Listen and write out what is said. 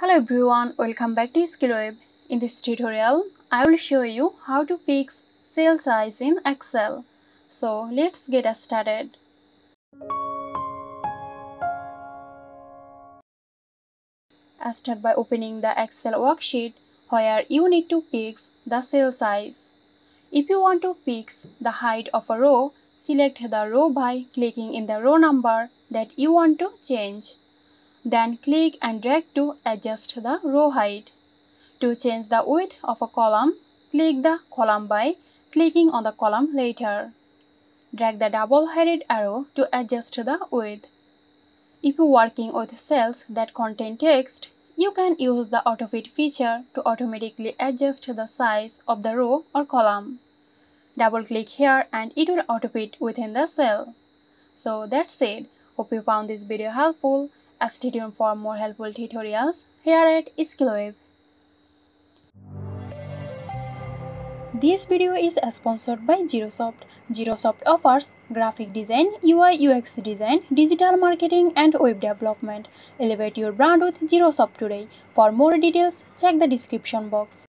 Hello everyone, welcome back to SkillWeb. In this tutorial, I will show you how to fix cell size in Excel. So let's get started. Start by opening the Excel worksheet where you need to fix the cell size. If you want to fix the height of a row, select the row by clicking in the row number that you want to change. Then click and drag to adjust the row height. To change the width of a column, click the column by clicking on the column later. Drag the double-headed arrow to adjust the width. If you're working with cells that contain text, you can use the AutoFit feature to automatically adjust the size of the row or column. Double-click here and it will auto-fit within the cell. So that's it. Hope you found this video helpful. Stay tuned for more helpful tutorials here at SkillWeb. This video is sponsored by Xirosoft. Xirosoft offers graphic design, UI UX design, digital marketing and web development. Elevate your brand with Xirosoft today. For more details, check the description box.